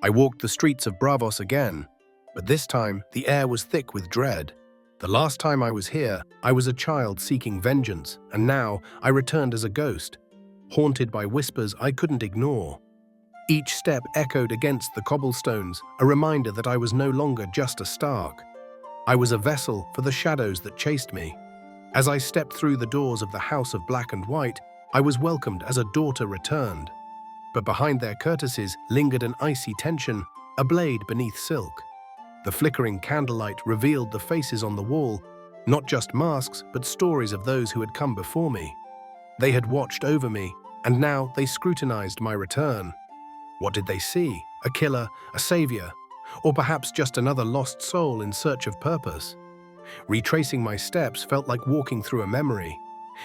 I walked the streets of Braavos again, but this time the air was thick with dread. The last time I was here, I was a child seeking vengeance, and now I returned as a ghost, haunted by whispers I couldn't ignore. Each step echoed against the cobblestones, a reminder that I was no longer just a Stark. I was a vessel for the shadows that chased me. As I stepped through the doors of the House of Black and White, I was welcomed as a daughter returned. But behind their courtesies lingered an icy tension, a blade beneath silk. The flickering candlelight revealed the faces on the wall, not just masks, but stories of those who had come before me. They had watched over me, and now they scrutinized my return. What did they see? A killer, a savior, or perhaps just another lost soul in search of purpose? Retracing my steps felt like walking through a memory.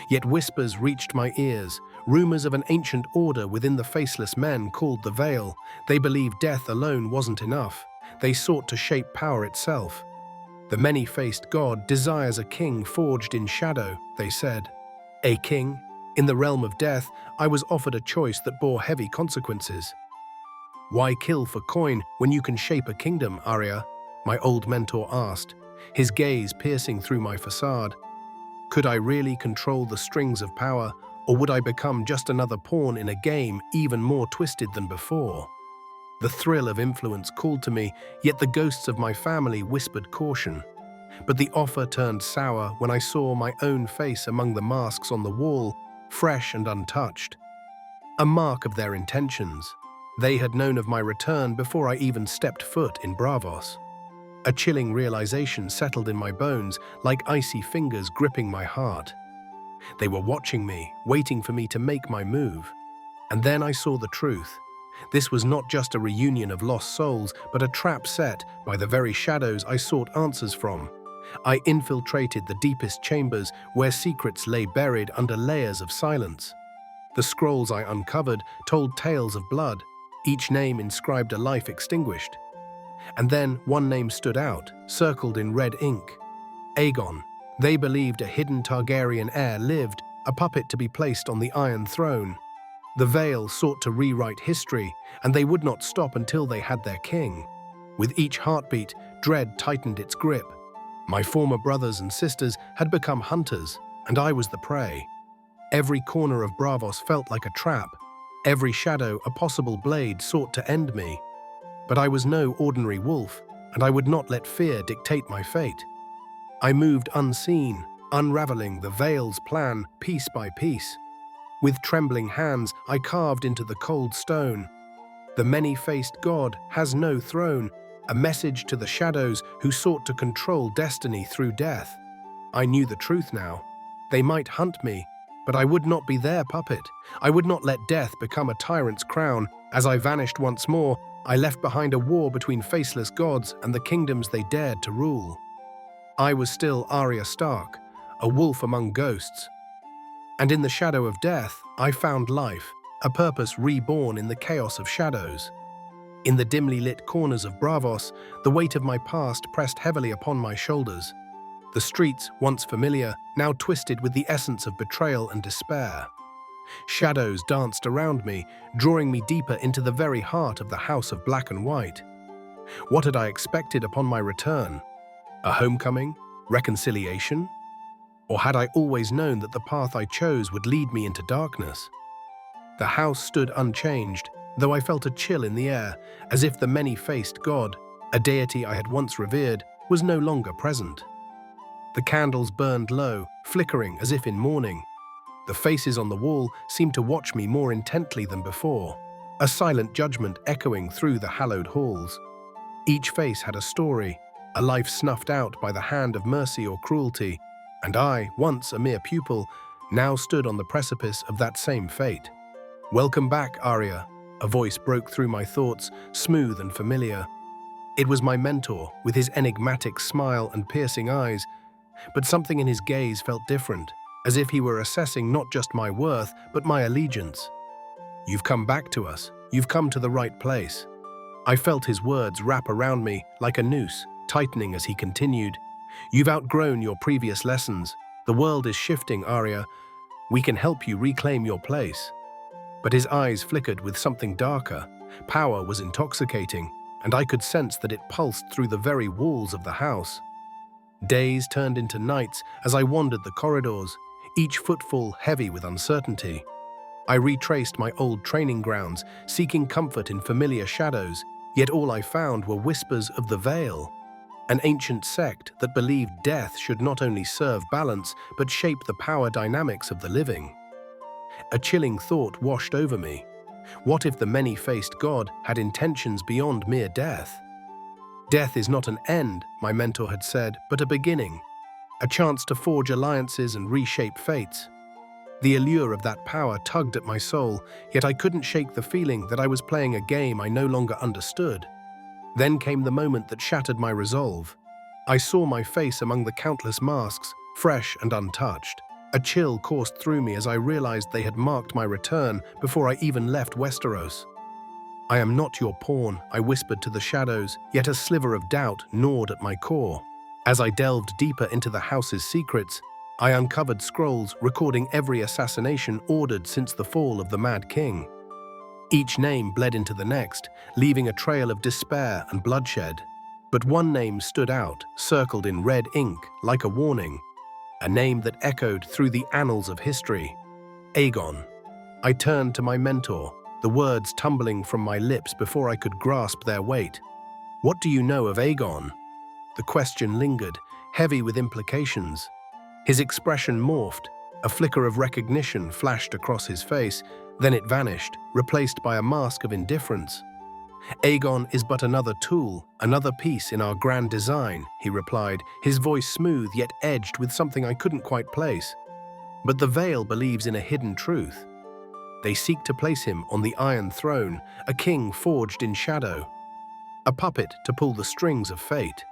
Yet whispers reached my ears, rumors of an ancient order within the Faceless Men called the Veil. They believed death alone wasn't enough. They sought to shape power itself. The many-faced god desires a king forged in shadow, they said. A king? In the realm of death, I was offered a choice that bore heavy consequences. Why kill for coin when you can shape a kingdom, Arya? My old mentor asked, his gaze piercing through my facade. Could I really control the strings of power, or would I become just another pawn in a game even more twisted than before? The thrill of influence called to me, yet the ghosts of my family whispered caution. But the offer turned sour when I saw my own face among the masks on the wall, fresh and untouched. A mark of their intentions. They had known of my return before I even stepped foot in Braavos. A chilling realization settled in my bones, like icy fingers gripping my heart. They were watching me, waiting for me to make my move. And then I saw the truth. This was not just a reunion of lost souls, but a trap set by the very shadows I sought answers from. I infiltrated the deepest chambers where secrets lay buried under layers of silence. The scrolls I uncovered told tales of blood, each name inscribed a life extinguished. And then one name stood out, circled in red ink. Aegon. They believed a hidden Targaryen heir lived, a puppet to be placed on the Iron Throne. The Veil sought to rewrite history, and they would not stop until they had their king. With each heartbeat, dread tightened its grip. My former brothers and sisters had become hunters, and I was the prey. Every corner of Braavos felt like a trap. Every shadow, a possible blade, sought to end me. But I was no ordinary wolf, and I would not let fear dictate my fate. I moved unseen, unraveling the Veil's plan piece by piece. With trembling hands, I carved into the cold stone. The many-faced god has no throne, a message to the shadows who sought to control destiny through death. I knew the truth now. They might hunt me, but I would not be their puppet. I would not let death become a tyrant's crown. As I vanished once more, I left behind a war between faceless gods and the kingdoms they dared to rule. I was still Arya Stark, a wolf among ghosts. And in the shadow of death, I found life, a purpose reborn in the chaos of shadows. In the dimly lit corners of Braavos, the weight of my past pressed heavily upon my shoulders. The streets, once familiar, now twisted with the essence of betrayal and despair. Shadows danced around me, drawing me deeper into the very heart of the House of Black and White. What had I expected upon my return? A homecoming? Reconciliation? Or had I always known that the path I chose would lead me into darkness? The house stood unchanged, though I felt a chill in the air, as if the many-faced god, a deity I had once revered, was no longer present. The candles burned low, flickering as if in mourning. The faces on the wall seemed to watch me more intently than before, a silent judgment echoing through the hallowed halls. Each face had a story, a life snuffed out by the hand of mercy or cruelty, and I, once a mere pupil, now stood on the precipice of that same fate. "Welcome back, Arya," a voice broke through my thoughts, smooth and familiar. It was my mentor, with his enigmatic smile and piercing eyes, but something in his gaze felt different, as if he were assessing not just my worth, but my allegiance. "You've come back to us. You've come to the right place." I felt his words wrap around me like a noose, tightening as he continued. "You've outgrown your previous lessons. The world is shifting, Arya. We can help you reclaim your place." But his eyes flickered with something darker, Power was intoxicating, and I could sense that it pulsed through the very walls of the house. Days turned into nights as I wandered the corridors, each footfall heavy with uncertainty. I retraced my old training grounds, seeking comfort in familiar shadows, yet all I found were whispers of the Veil, an ancient sect that believed death should not only serve balance but shape the power dynamics of the living. A chilling thought washed over me. What if the many-faced god had intentions beyond mere death? Death is not an end, my mentor had said, but a beginning, a chance to forge alliances and reshape fates. The allure of that power tugged at my soul, yet I couldn't shake the feeling that I was playing a game I no longer understood. Then came the moment that shattered my resolve. I saw my face among the countless masks, fresh and untouched. A chill coursed through me as I realized they had marked my return before I even left Westeros. "I am not your pawn," I whispered to the shadows, yet a sliver of doubt gnawed at my core. As I delved deeper into the house's secrets, I uncovered scrolls recording every assassination ordered since the fall of the Mad King. Each name bled into the next, leaving a trail of despair and bloodshed. But one name stood out, circled in red ink, like a warning. A name that echoed through the annals of history. Aegon. I turned to my mentor, the words tumbling from my lips before I could grasp their weight. "What do you know of Aegon?" The question lingered, heavy with implications. His expression morphed. A flicker of recognition flashed across his face, then it vanished, replaced by a mask of indifference. "Aegon is but another tool, another piece in our grand design," he replied, his voice smooth yet edged with something I couldn't quite place. "But the Veil believes in a hidden truth. They seek to place him on the Iron Throne, a king forged in shadow. A puppet to pull the strings of fate."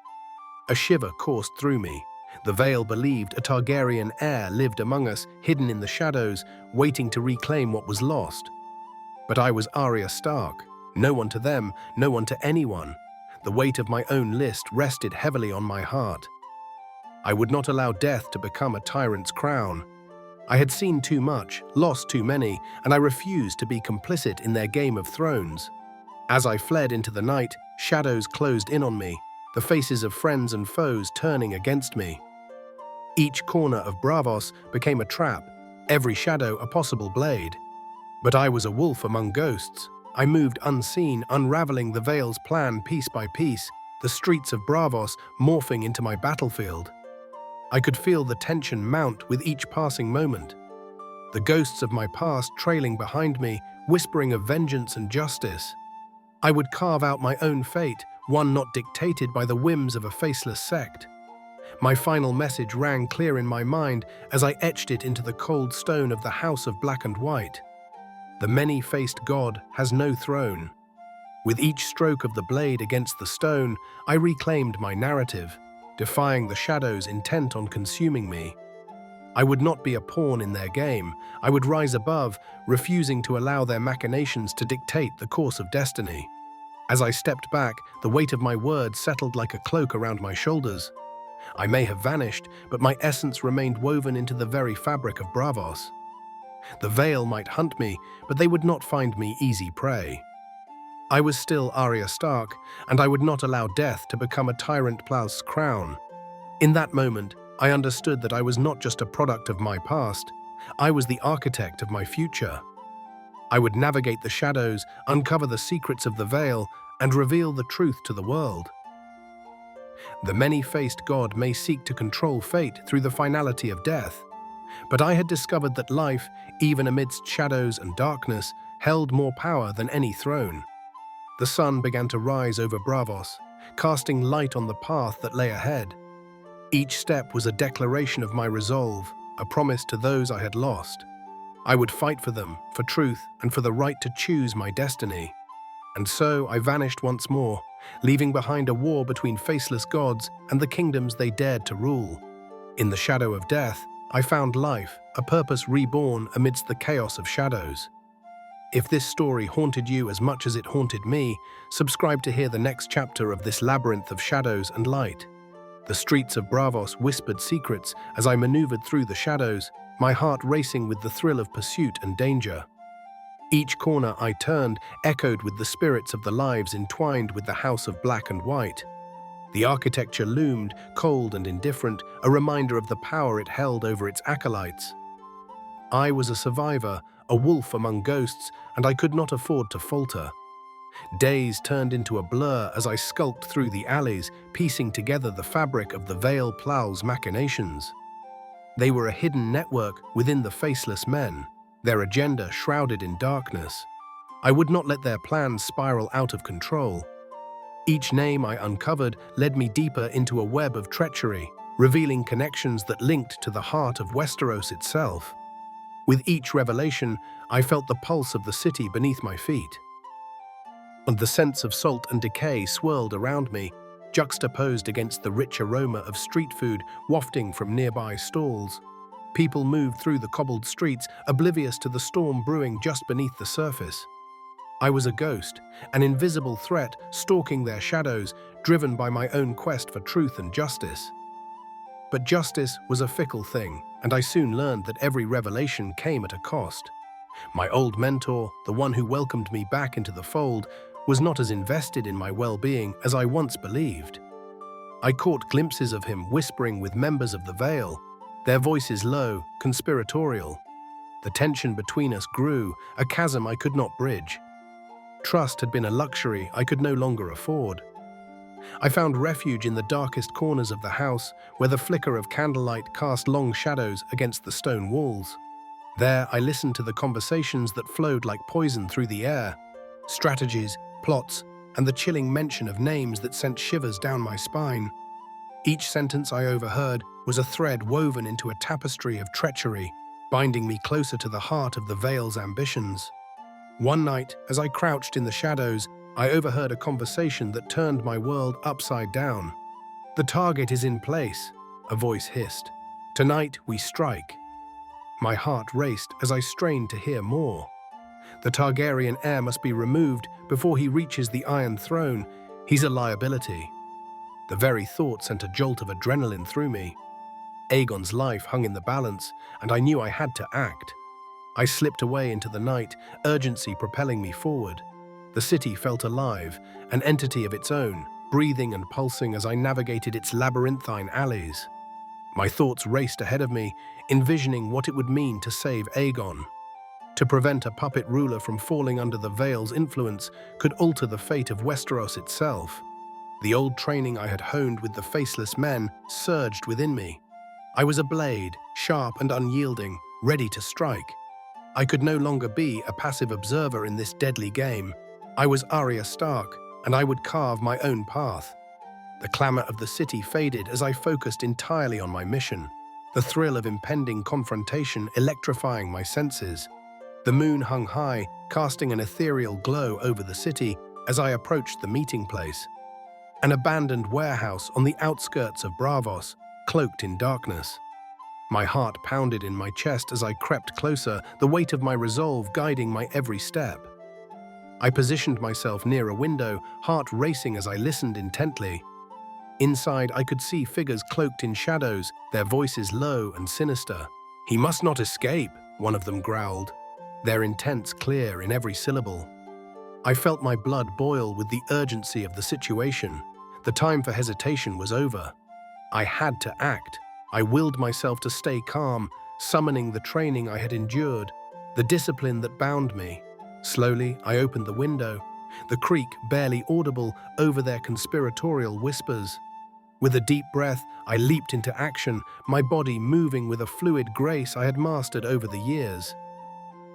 A shiver coursed through me. The Veil believed a Targaryen heir lived among us, hidden in the shadows, waiting to reclaim what was lost. But I was Arya Stark. No one to them, no one to anyone. The weight of my own list rested heavily on my heart. I would not allow death to become a tyrant's crown. I had seen too much, lost too many, and I refused to be complicit in their game of thrones. As I fled into the night, shadows closed in on me, the faces of friends and foes turning against me. Each corner of Braavos became a trap, every shadow a possible blade. But I was a wolf among ghosts. I moved unseen, unraveling the Veil's plan piece by piece, the streets of Braavos morphing into my battlefield. I could feel the tension mount with each passing moment. The ghosts of my past trailing behind me, whispering of vengeance and justice. I would carve out my own fate, one not dictated by the whims of a faceless sect. My final message rang clear in my mind as I etched it into the cold stone of the House of Black and White. The many-faced god has no throne. With each stroke of the blade against the stone, I reclaimed my narrative, defying the shadows intent on consuming me. I would not be a pawn in their game. I would rise above, refusing to allow their machinations to dictate the course of destiny. As I stepped back, the weight of my words settled like a cloak around my shoulders. I may have vanished, but my essence remained woven into the very fabric of Braavos. The Veil might hunt me, but they would not find me easy prey. I was still Arya Stark, and I would not allow death to become a tyrant plus crown. In that moment, I understood that I was not just a product of my past, I was the architect of my future. I would navigate the shadows, uncover the secrets of the Veil, and reveal the truth to the world. The many-faced god may seek to control fate through the finality of death, but I had discovered that life, even amidst shadows and darkness, held more power than any throne. The sun began to rise over Braavos, casting light on the path that lay ahead. Each step was a declaration of my resolve, a promise to those I had lost. I would fight for them, for truth, and for the right to choose my destiny. And so I vanished once more, leaving behind a war between faceless gods and the kingdoms they dared to rule. In the shadow of death, I found life, a purpose reborn amidst the chaos of shadows. If this story haunted you as much as it haunted me, subscribe to hear the next chapter of this labyrinth of shadows and light. The streets of Braavos whispered secrets as I maneuvered through the shadows, my heart racing with the thrill of pursuit and danger. Each corner I turned echoed with the spirits of the lives entwined with the House of Black and White. The architecture loomed, cold and indifferent, a reminder of the power it held over its acolytes. I was a survivor, a wolf among ghosts, and I could not afford to falter. Days turned into a blur as I skulked through the alleys, piecing together the fabric of the Vale Plow's machinations. They were a hidden network within the Faceless Men, their agenda shrouded in darkness. I would not let their plans spiral out of control. Each name I uncovered led me deeper into a web of treachery, revealing connections that linked to the heart of Westeros itself. With each revelation, I felt the pulse of the city beneath my feet. And the sense of salt and decay swirled around me, juxtaposed against the rich aroma of street food wafting from nearby stalls. People moved through the cobbled streets, oblivious to the storm brewing just beneath the surface. I was a ghost, an invisible threat stalking their shadows, driven by my own quest for truth and justice. But justice was a fickle thing, and I soon learned that every revelation came at a cost. My old mentor, the one who welcomed me back into the fold, was not as invested in my well-being as I once believed. I caught glimpses of him whispering with members of the Vale, their voices low, conspiratorial. The tension between us grew, a chasm I could not bridge. Trust had been a luxury I could no longer afford. I found refuge in the darkest corners of the house, where the flicker of candlelight cast long shadows against the stone walls. There I listened to the conversations that flowed like poison through the air, strategies, plots, and the chilling mention of names that sent shivers down my spine. Each sentence I overheard was a thread woven into a tapestry of treachery, binding me closer to the heart of the Vale's ambitions. One night, as I crouched in the shadows, I overheard a conversation that turned my world upside down. "The target is in place," a voice hissed. "Tonight we strike." My heart raced as I strained to hear more. The Targaryen heir must be removed before he reaches the Iron Throne. He's a liability. The very thought sent a jolt of adrenaline through me. Aegon's life hung in the balance, and I knew I had to act. I slipped away into the night, urgency propelling me forward. The city felt alive, an entity of its own, breathing and pulsing as I navigated its labyrinthine alleys. My thoughts raced ahead of me, envisioning what it would mean to save Aegon. To prevent a puppet ruler from falling under the Vale's influence could alter the fate of Westeros itself. The old training I had honed with the Faceless Men surged within me. I was a blade, sharp and unyielding, ready to strike. I could no longer be a passive observer in this deadly game. I was Arya Stark, and I would carve my own path. The clamor of the city faded as I focused entirely on my mission, the thrill of impending confrontation electrifying my senses. The moon hung high, casting an ethereal glow over the city as I approached the meeting place. An abandoned warehouse on the outskirts of Braavos, cloaked in darkness. My heart pounded in my chest as I crept closer, the weight of my resolve guiding my every step. I positioned myself near a window, heart racing as I listened intently. Inside, I could see figures cloaked in shadows, their voices low and sinister. "He must not escape," one of them growled, their intents clear in every syllable. I felt my blood boil with the urgency of the situation. The time for hesitation was over. I had to act. I willed myself to stay calm, summoning the training I had endured, the discipline that bound me. Slowly, I opened the window, the creak barely audible over their conspiratorial whispers. With a deep breath, I leaped into action, my body moving with a fluid grace I had mastered over the years.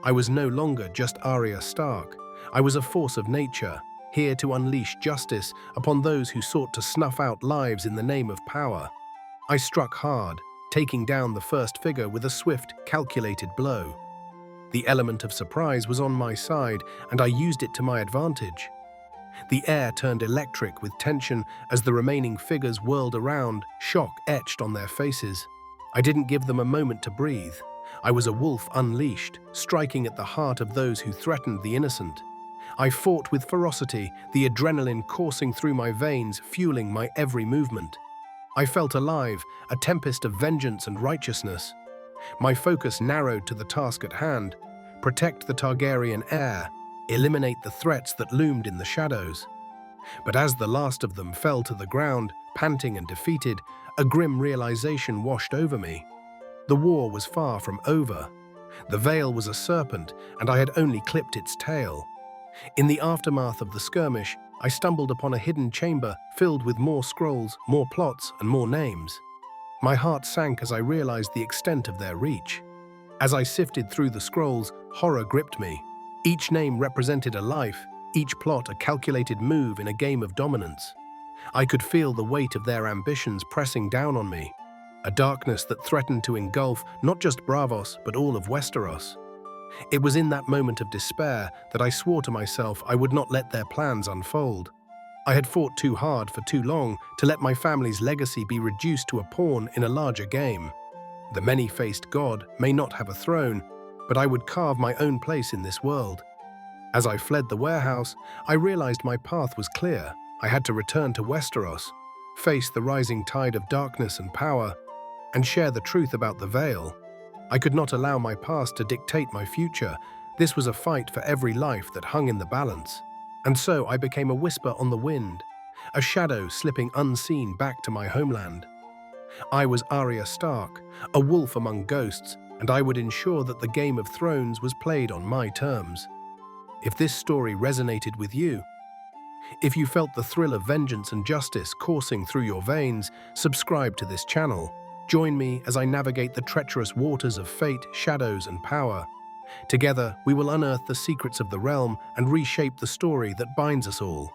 I was no longer just Arya Stark. I was a force of nature, here to unleash justice upon those who sought to snuff out lives in the name of power. I struck hard, taking down the first figure with a swift, calculated blow. The element of surprise was on my side, and I used it to my advantage. The air turned electric with tension as the remaining figures whirled around, shock etched on their faces. I didn't give them a moment to breathe. I was a wolf unleashed, striking at the heart of those who threatened the innocent. I fought with ferocity, the adrenaline coursing through my veins, fueling my every movement. I felt alive, a tempest of vengeance and righteousness. My focus narrowed to the task at hand, protect the Targaryen heir, eliminate the threats that loomed in the shadows. But as the last of them fell to the ground, panting and defeated, a grim realization washed over me. The war was far from over. The veil was a serpent, and I had only clipped its tail. In the aftermath of the skirmish, I stumbled upon a hidden chamber filled with more scrolls, more plots, and more names. My heart sank as I realized the extent of their reach. As I sifted through the scrolls, horror gripped me. Each name represented a life, each plot a calculated move in a game of dominance. I could feel the weight of their ambitions pressing down on me, a darkness that threatened to engulf not just Braavos, but all of Westeros. It was in that moment of despair that I swore to myself I would not let their plans unfold. I had fought too hard for too long to let my family's legacy be reduced to a pawn in a larger game. The many-faced god may not have a throne, but I would carve my own place in this world. As I fled the warehouse, I realized my path was clear. I had to return to Westeros, face the rising tide of darkness and power, and share the truth about the Veil. I could not allow my past to dictate my future. This was a fight for every life that hung in the balance. And so I became a whisper on the wind, a shadow slipping unseen back to my homeland. I was Arya Stark, a wolf among ghosts, and I would ensure that the Game of Thrones was played on my terms. If this story resonated with you, if you felt the thrill of vengeance and justice coursing through your veins, subscribe to this channel. Join me as I navigate the treacherous waters of fate, shadows, and power. Together, we will unearth the secrets of the realm and reshape the story that binds us all.